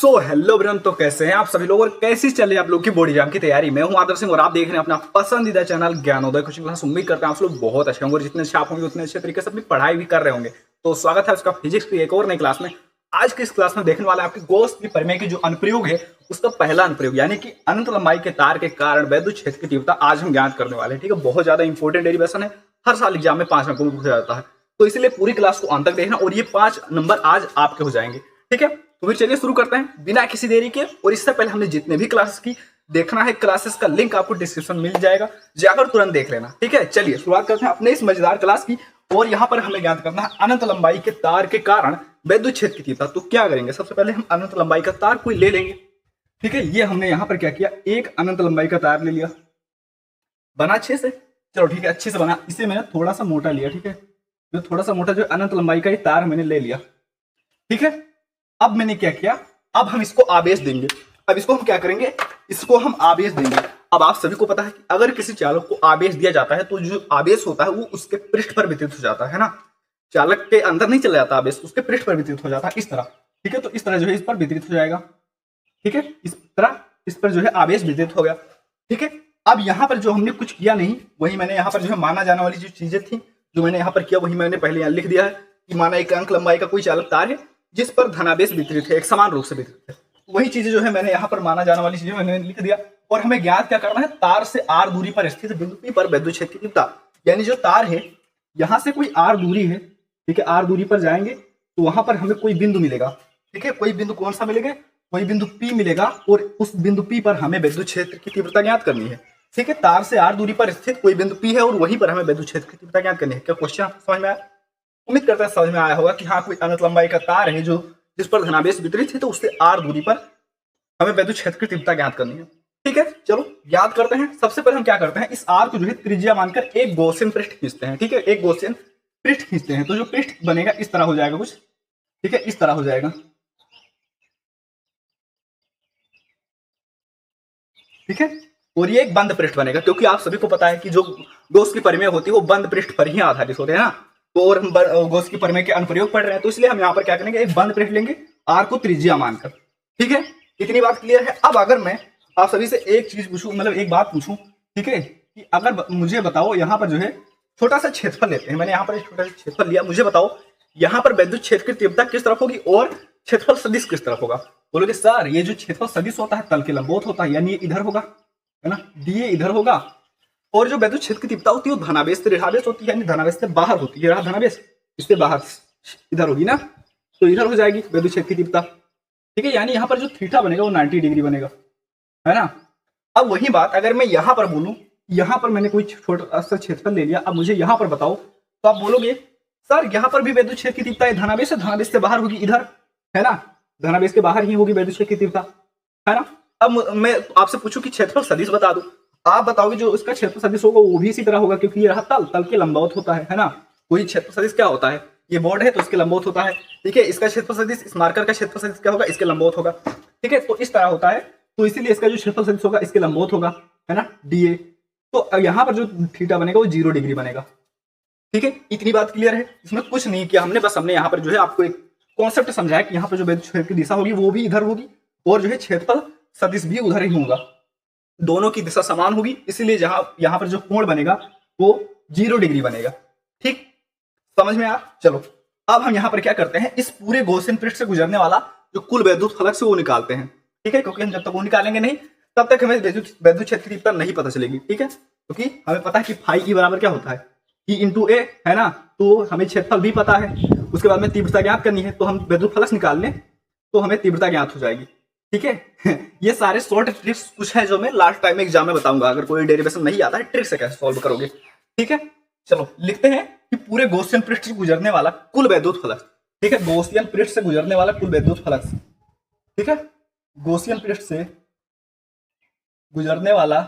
Hello ब्रन, तो कैसे हैं आप सभी लोग और कैसी चल रही है आप लोग की बोर्ड एग्जाम की तैयारी। मैं हूं आदर्श सिंह और आप देख रहे हैं अपना पसंदीदा चैनल ज्ञानोदय कोचिंग क्लास। उम्मीद करते हैं आप लोग बहुत अच्छे होंगे और जितने अच्छे आप होंगे उतने अच्छे तरीके से अपनी पढ़ाई भी कर रहे होंगे। तो स्वागत है उसका फिजिक्स की एक और नई क्लास में। आज की इस क्लास में देखने वाला है आपकी गोस की प्रमेय की जो अनुप्रयोग है उसका पहला अनुप्रयोग, यानी कि अनंत लंबाई के तार के कारण वैद्युत क्षेत्र की तीव्रता आज हम ज्ञात करने वाले हैं। ठीक है, बहुत ज्यादा इंपॉर्टेंट डेरिवेशन है, हर साल एग्जाम में 5 अंकों में पूछा जाता है, तो इसलिए पूरी क्लास को अंत तक देखना और ये 5 नंबर आज आपके हो जाएंगे। ठीक है, तो फिर चलिए शुरू करते हैं बिना किसी देरी के। और इससे पहले हमने जितने भी क्लासेस की देखना है, क्लासेस का लिंक आपको डिस्क्रिप्शन मिल जाएगा, जाकर तुरंत देख लेना। ठीक है, चलिए शुरुआत करते हैं अपने इस मजेदार क्लास की। और यहाँ पर हमें ज्ञात करना है अनंत लंबाई के तार के कारण वैद्युत क्षेत्र की तीव्रता। तो क्या करेंगे, सबसे पहले हम अनंत लंबाई का तार कोई ले लेंगे। ठीक है, ये हमने यहाँ पर क्या किया, एक अनंत लंबाई का तार ले लिया, बना अच्छे से। चलो ठीक है, अच्छे से बना। इसे मैंने थोड़ा सा मोटा लिया। ठीक है, जो थोड़ा सा मोटा जो अनंत लंबाई का ये तार मैंने ले लिया। ठीक है, अब मैंने क्या किया, अब हम इसको आवेश देंगे। अब इसको हम क्या करेंगे, इसको हम आवेश देंगे। अब आप सभी को पता है कि अगर किसी चालक को आवेश दिया जाता है तो जो आवेश होता है वो उसके पृष्ठ पर वितरित हो जाता है ना, चालक के अंदर नहीं चला जाता आवेश, उसके पृष्ठ पर वितरित हो जाता है, इस तरह। ठीक है, तो इस तरह जो है इस पर वितरित हो जाएगा। ठीक है, इस तरह इस पर जो है आवेश वितरित हो गया। ठीक है, अब यहाँ पर जो हमने कुछ किया नहीं, वही मैंने यहाँ पर जो है माना जाने वाली जो चीजें थी जो मैंने यहाँ पर किया वही मैंने पहले यहाँ लिख दिया है कि माना एक अंक लंबाई का कोई चालक तार है जिस पर धनावेश वितरित है, एक समान रूप से वितरित है। वही चीजें जो है मैंने यहाँ पर माना जाने वाली चीजें मैंने लिख दिया। और हमें ज्ञात क्या करना है, तार से आर दूरी पर स्थित बिंदु P पर वैद्युत क्षेत्र की तीव्रता। यानी जो तार है यहाँ से कोई आर दूरी है, ठीक है, आर दूरी पर जाएंगे तो वहां पर हमें कोई बिंदु मिलेगा। ठीक है, कोई बिंदु कौन सा मिलेगा, कोई बिंदु P मिलेगा और उस बिंदु P पर हमें वैद्युत क्षेत्र की तीव्रता ज्ञात करनी है। ठीक है, तार से आर दूरी पर स्थित कोई बिंदु P है और वहीं पर हमें वैद्युत क्षेत्र की तीव्रता ज्ञात करनी है। क्या क्वेश्चन समझ में आया? उम्मीद करता है समझ में आया होगा कि हाँ, कोई अनंत लंबाई का तार है जो जिस पर धनावेश वितरित है तो उससे आर दूरी पर हमें वैद्युत क्षेत्र की तीव्रता ज्ञात करनी है। ठीक है, चलो याद करते हैं। सबसे पहले हम क्या करते हैं, इस आर को जो है त्रिज्या मानकर एक गॉसियन पृष्ठ खींचते हैं। ठीक है, एक गॉसियन पृष्ठ खींचते हैं तो जो पृष्ठ बनेगा इस तरह हो जाएगा कुछ। ठीक है, इस तरह हो जाएगा। ठीक है, और ये एक बंद पृष्ठ बनेगा क्योंकि आप सभी को पता है कि जो गॉस की परिमेय होती है वो बंद पृष्ठ पर ही आधारित होते हैं ना। तो और हम गॉस की परिमेय के अनुप्रयोग पढ़ रहे हैं तो इसलिए हम यहाँ पर क्या करेंगे, एक बंद पृष्ठ लेंगे आर को त्रिज्या मानकर। ठीक है, इतनी बात क्लियर है। अब अगर मैं आप सभी से एक चीज पूछूं, मतलब एक बात पूछूं, ठीक है, कि अगर मुझे बताओ यहाँ पर जो है छोटा सा क्षेत्रफल लेते हैं, मैंने यहाँ पर एक छोटा सा क्षेत्रफल लिया, मुझे बताओ यहाँ पर वैद्युत क्षेत्र की तीव्रता किस तरफ होगी और क्षेत्रफल सदिश किस तरफ होगा। बोलोगे सर ये जो क्षेत्रफल सदिश होता है तल के लंबवत होता है, यानी ये इधर होगा, है ना, डी इधर होगा, और जो वैद्युत क्षेत्र की तीव्रता होती है वो धनावेश से ऋणावेश होती है, यानी धनावेश से बाहर होती है। रहा धनावेश, इससे बाहर इधर होगी ना, तो इधर हो जाएगी वैद्युत क्षेत्र की तीव्रता। ठीक है, यानी यहाँ पर जो थीटा बनेगा वो 90 डिग्री बनेगा, है ना। अब वही बात अगर मैं यहाँ पर बोलूं, यहाँ पर मैंने कोई छोटा सा क्षेत्रफल ले लिया, अब मुझे यहाँ पर बताओ, तो आप बोलोगे सर यहाँ पर भी वैद्युत क्षेत्र की तीव्रता धनावेश से धनावेश से बाहर होगी इधर, है ना, धनावेश के बाहर ही होगी वैद्युत क्षेत्र की तीव्रता, है ना। अब मैं आपसे पूछूं कि क्षेत्रफल सदिश बता दूं, आप बताओगे जो उसका क्षेत्रफल सदिश होगा वो भी इसी तरह होगा क्योंकि ये रहा तल, तल के लंबवत होता है ना। कोई क्षेत्रफल सदिश क्या होता है, ये बोर्ड है तो इसके लंबवत होता है। ठीक है, इसका क्षेत्रफल सदिश, इस मार्कर का क्षेत्रफल सदिश क्या होगा, इसके लंबवत होगा। ठीक है, तो इस तरह होता है, तो इसीलिए इसका जो क्षेत्रफल सदिश होगा इसके लंबवत होगा, है ना, डीए। तो यहाँ पर जो थीटा बनेगा वो 0 डिग्री बनेगा। ठीक है, इतनी बात क्लियर है, इसमें कुछ नहीं किया हमने, बस हमने यहाँ पर जो है आपको एक कॉन्सेप्ट समझाया कि यहाँ पर जो वैद्युत क्षेत्र की दिशा होगी वो भी इधर होगी और जो है क्षेत्रफल सदिश भी उधर ही होगा, दोनों की दिशा समान होगी, इसीलिए जहां यहाँ पर जो कोण बनेगा वो 0 डिग्री बनेगा। ठीक, समझ में आया? चलो अब हम यहाँ पर क्या करते हैं, इस पूरे गॉसियन पृष्ठ से गुजरने वाला जो कुल वैद्युत फलक से वो निकालते हैं। ठीक है, क्योंकि हम जब तक वो निकालेंगे नहीं तब तक हमें वैद्युत क्षेत्र की तीव्रता नहीं पता चलेगी। ठीक है, क्योंकि हमें पता है कि फाई ई बराबर क्या होता है, ई इंटू ए, है ना, तो हमें क्षेत्रफल भी पता है, उसके बाद में तीव्रता ज्ञात करनी है, तो हम वैद्युत फलक निकाल लें तो हमें तीव्रता ज्ञात हो जाएगी। ठीक है, ये सारे शॉर्ट ट्रिक्स कुछ है जो मैं लास्ट टाइम में एग्जाम में बताऊंगा, अगर कोई डेरिवेशन नहीं आता है ट्रिक से कैसे सॉल्व करोगे। ठीक है, चलो लिखते हैं कि पूरे गॉसियन पृष्ठ से गुजरने वाला कुल वैद्युत फलक। ठीक है, गॉसियन पृष्ठ से गुजरने वाला कुल वैद्युत फलक। ठीक है, गॉसियन पृष्ठ से गुजरने वाला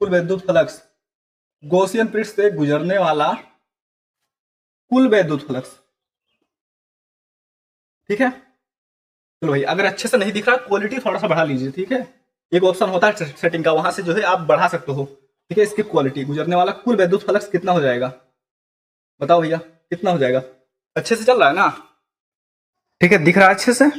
कुल वैद्युत फलक, गॉसियन पृष्ठ से गुजरने वाला कुल वैद्युत फलक। ठीक है, चलो भाई अगर अच्छे से नहीं दिख रहा क्वालिटी थोड़ा सा बढ़ा लीजिए। ठीक है, एक ऑप्शन होता है सेटिंग का, वहां से जो है आप बढ़ा सकते हो। ठीक है, इसकी क्वालिटी, गुजरने वाला कुल वैद्युत फलक कितना हो जाएगा, बताओ भैया कितना हो जाएगा, अच्छे से चल रहा है ना। ठीक है, दिख रहा है अच्छे से?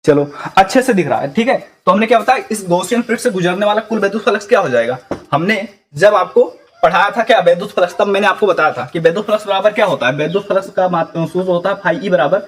चलो, अच्छे से दिख रहा है। ठीक है, तो हमने क्या बताया, इस गॉसियन पृष्ठ से गुजरने वाला कुल वैद्युत फ्लक्स क्या हो जाएगा। हमने जब आपको पढ़ाया था क्या वैद्युत फ्लक्स, तब मैंने आपको बताया था कि वैद्युत फ्लक्स बराबर क्या होता है। वैद्युत फ्लक्स का सूत्र होता है फाई ई बराबर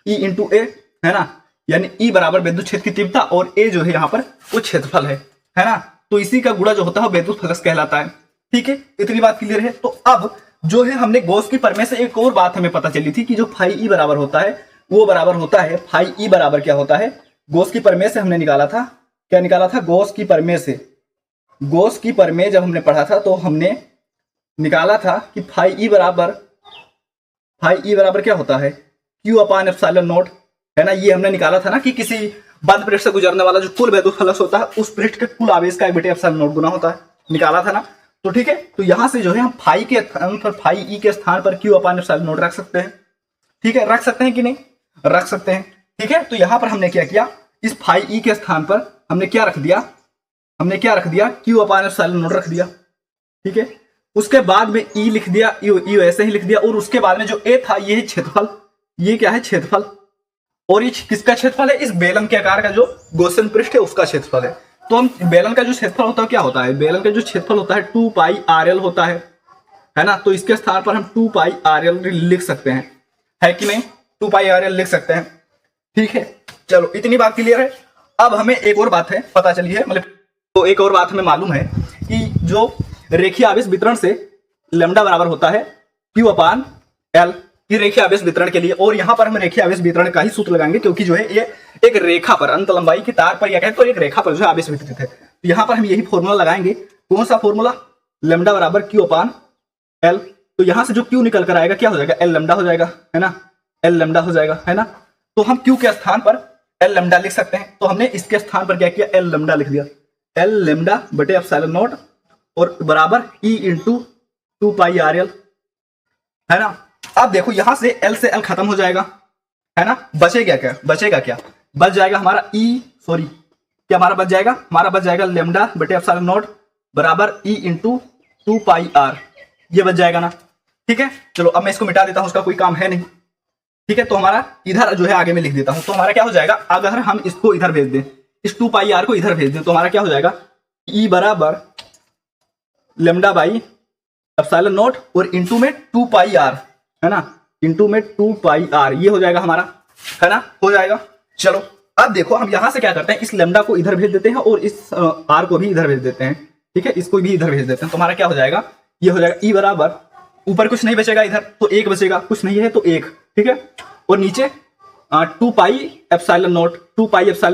ई इंटू ए, है ना। यानी ई बराबर विद्युत क्षेत्र की तीव्रता और ए जो है यहाँ पर वो क्षेत्रफल है ना। तो इसी का गुणा जो होता है वैद्युत फ्लक्स कहलाता है। ठीक है, इतनी बात क्लियर है। तो अब जो है हमने गॉस की प्रमेय से एक और बात हमें पता चली थी कि जो फाई ई बराबर होता है वो बराबर होता है, फाई ई बराबर क्या होता है, गॉस की प्रमेय से हमने निकाला था। क्या निकाला था? गॉस की प्रमेय से। गॉस की प्रमेय जब हमने पढ़ा था तो हमने निकाला था कि फाई ई बराबर क्या होता है, क्यू अपान एप्सिलॉन नॉट, है ना। ये हमने निकाला था ना कि किसी बंद पृष्ठ से गुजरने वाला जो कुल वैद्युत फ्लक्स होता है उस पृष्ठ के कुल आवेश का 1 एप्सिलॉन नॉट गुना होता है, निकाला था ना। तो ठीक है, तो यहां से जो है हम फाई के स्थान पर, फाई ई के स्थान पर क्यू अपान एप्सिलॉन नॉट रख सकते हैं। ठीक है, रख सकते हैं कि नहीं? रख सकते हैं। ठीक है, तो यहां पर हमने क्या किया, इस फाई ई के स्थान पर हमने क्या रख दिया, क्यू अपान एप्सिलॉन नॉट रख दिया। ठीक है, उसके बाद में ई लिख दिया, ई ऐसे ही लिख दिया, और उसके बाद में जो ए था ये क्षेत्रफल, ये क्या है, क्षेत्रफल। और ये किसका क्षेत्रफल है? इस बेलन के आकार का जो गॉसियन पृष्ठ है उसका क्षेत्रफल है। तो हम बेलन का जो क्षेत्रफल होता है क्या होता है, बेलन का जो क्षेत्रफल होता है 2 पाई RL होता है ना। तो इसके स्थान पर हम 2 पाई RL लिख सकते हैं, है कि नहीं? 2 पाई RL लिख सकते हैं। ठीक है, चलो इतनी बात क्लियर है। अब हमें एक और बात है पता चली है, मतलब तो एक और बात हमें मालूम है कि जो रेखीय आवेश वितरण से लैम्डा बराबर होता है Q अपान L, ये रेखीय आवेश वितरण के लिए। और यहां पर हम रेखीय आवेश वितरण का ही सूत्र लगाएंगे, क्योंकि जो है ये एक रेखा पर, अंत लंबाई की तार पर या कहें तो एक रेखा पर जो है आवेश वितरित है। तो यहां पर हम यही फॉर्मूला लगाएंगे। कौन सा फॉर्मूला? लैम्डा बराबर Q अपान L। तो यहां से जो Q निकल कर आएगा क्या हो जाएगा, L लैम्डा हो जाएगा, है ना। L लैम्डा हो जाएगा, है ना। तो हम Q के स्थान पर L लैम्डा लिख सकते हैं। तो हमने इसके स्थान पर क्या किया, L लैम्डा लिख दिया, L लैम्डा बटे एप्सिलॉन नॉट और बराबर E इंटू 2 पाई RL, है ना। अब देखो यहां से L से L खत्म हो जाएगा, है ना। बचेगा क्या, बच जाएगा हमारा क्या हमारा बच जाएगा लैम्डा बटे एप्सिलॉन नॉट बराबर E इंटू 2 पाई R, ये बच जाएगा ना। ठीक है, चलो अब मैं इसको मिटा देता हूं, उसका कोई काम है नहीं। ठीक है, तो हमारा इधर जो है आगे में लिख देता हूं। तो हमारा क्या हो जाएगा, अगर हम इसको इधर भेज दें, इस 2 पाई R को इधर भेज दें, तो हमारा क्या हो जाएगा, E बराबर लैम्डा बाई एप्सिलॉन नॉट और इंटू में 2 पाई R, है ना, इंटू में 2 पाई R, ये हो जाएगा हमारा, है ना, हो जाएगा। चलो अब देखो हम यहां से क्या करते हैं, इस लैम्डा को इधर भेज देते हैं और इस R को भी इधर भेज देते हैं। ठीक है, इसको भी इधर भेज देते हैं। तो हमारा क्या हो जाएगा, ये हो जाएगा E बराबर, ऊपर कुछ नहीं बचेगा, इधर तो 1 बचेगा, कुछ नहीं है तो 1। ठीक है, और नीचे 2 पाई एप्सिलॉन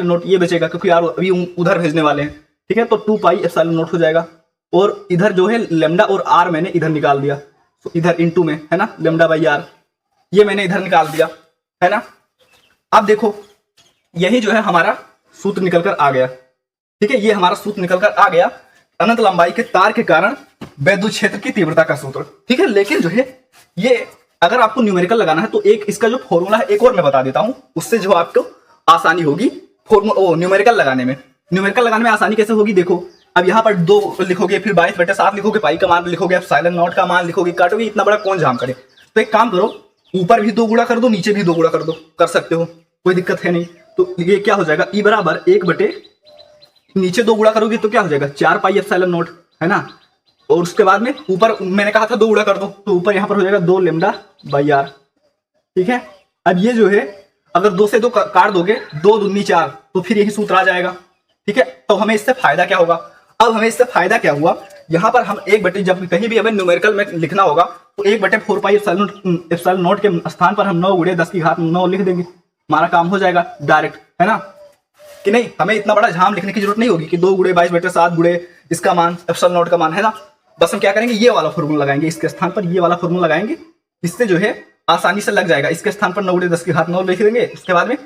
नॉट ये बचेगा, क्योंकि यार अभी उधर भेजने वाले हैं। ठीक है, तो 2 पाई एप्सिलॉन नॉट हो जाएगा। और इधर जो है लैम्डा और R मैंने इधर निकाल दिया, तो इधर इंटू में, है ना, लैम्डा बाई R, ये मैंने इधर निकाल दिया, है ना। अब देखो यही जो है हमारा सूत्र निकल कर आ गया। ठीक है, ये हमारा सूत्र निकल कर आ गया, अनंत लंबाई के तार के कारण विद्युत क्षेत्र की तीव्रता का सूत्र। ठीक है, लेकिन जो है ये अगर आपको न्यूमेरिकल लगाना है तो एक इसका जो फॉर्मूला है एक और मैं बता देता हूं, उससे जो आपको आसानी होगी न्यूमेरिकल लगाने में आसानी कैसे होगी। देखो अब यहाँ पर 2 लिखोगे, फिर 22/7 लिखोगे, पाई का मान लिखोगे, एप्सिलॉन नॉट का मान लिखोगे, काटोगे, इतना बड़ा कौन जाम करे। तो एक काम करो, ऊपर भी 2 गुणा कर दो, नीचे भी 2 गुणा कर दो, कर सकते हो, कोई दिक्कत है नहीं। तो ये क्या हो जाएगा, E बराबर 1 बटे, नीचे 2 गुणा करोगे तो क्या हो जाएगा 4 पाई एप्सिलॉन नॉट, है ना। और उसके बाद में ऊपर मैंने कहा था 2 गुणा कर दो, तो ऊपर यहाँ पर हो जाएगा 2 लैम्डा बाई R। ठीक है, अब ये जो है अगर 2 से 2 काट दोगे, 2 दूनी 4, तो फिर यही सूत्र आ जाएगा। ठीक है, तो हमें इससे फायदा क्या होगा, अब हमें इससे फायदा क्या हुआ, यहाँ पर हम 1 बटे, जब कहीं भी हमें न्यूमेरिकल में लिखना होगा तो 1 बटे 4 पाई एप्सिलॉन नॉट के स्थान पर हम 9 गुणे 10 की घात 9 लिख देंगे, हमारा काम हो जाएगा डायरेक्ट, है ना, कि नहीं। हमें इतना बड़ा झाम लिखने की जरूरत नहीं होगी कि 2 गुणे 22/7 गुणे इसका मान एप्सिलॉन नॉट का मान, है ना। बस हम क्या करेंगे, ये वाला फॉर्मूला लगाएंगे, इसके स्थान पर ये वाला फॉर्मूला लगाएंगे, इससे जो है आसानी से लग जाएगा। इसके स्थान पर 9 गुणे 10 की घात 9 लिख देंगे, उसके बाद में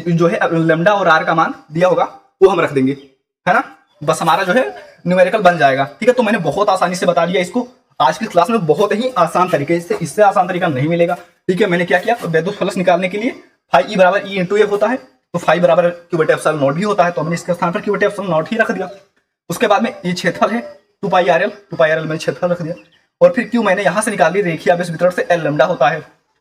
जो है लैम्डा और R का मान दिया होगा वो हम रख देंगे, है ना। बस हमारा जो है न्यूमेरिकल बन जाएगा। ठीक है, तो मैंने बहुत आसानी से बता दिया इसको आज की क्लास में, बहुत ही आसान तरीके से, इससे आसान तरीका नहीं मिलेगा। ठीक है, मैंने क्या किया, विद्युत फ्लक्स निकालने के लिए फाई E बराबर E इंटू ए होता है, तो फाई बराबर Q बटे एप्सिलॉन नॉट भी होता है, तो हमने इसके स्थान पर Q बटे एप्सिलॉन नॉट ही रख दिया। उसके बाद में ये क्षेत्रफल है 2 पाई RL मैंने क्षेत्रफल रख दिया, और फिर Q मैंने यहां से निकाल ली, रेखीय आवेश वितरण से L लैम्डा होता है,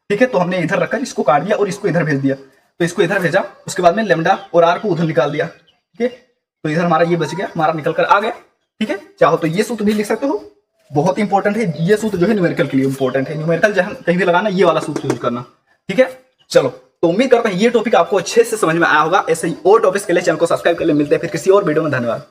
ठीक है, तो हमने इधर रखकर इसको काट दिया और इसको इधर भेज दिया, तो इसको इधर भेजा, उसके बाद में लेमडा और आर को उधर निकाल दिया। ठीक है, तो इधर हमारा ये बच गया, हमारा निकल कर आ गया। ठीक है, चाहो तो ये सूत्र भी लिख सकते हो, बहुत इंपॉर्टेंट है ये सूत्र जो है न्यूमेरिकल के लिए इंपॉर्टेंट है। न्यूमेरिकल जहां कहीं भी लगाना ये वाला सूत्र यूज करना। ठीक है, चलो तो उम्मीद करता हूं ये टॉपिक आपको अच्छे से समझ में आया होगा। ऐसे ही और टॉपिक्स के लिए चैनल को सब्सक्राइब कर ले। मिलते हैं फिर किसी और वीडियो में। धन्यवाद।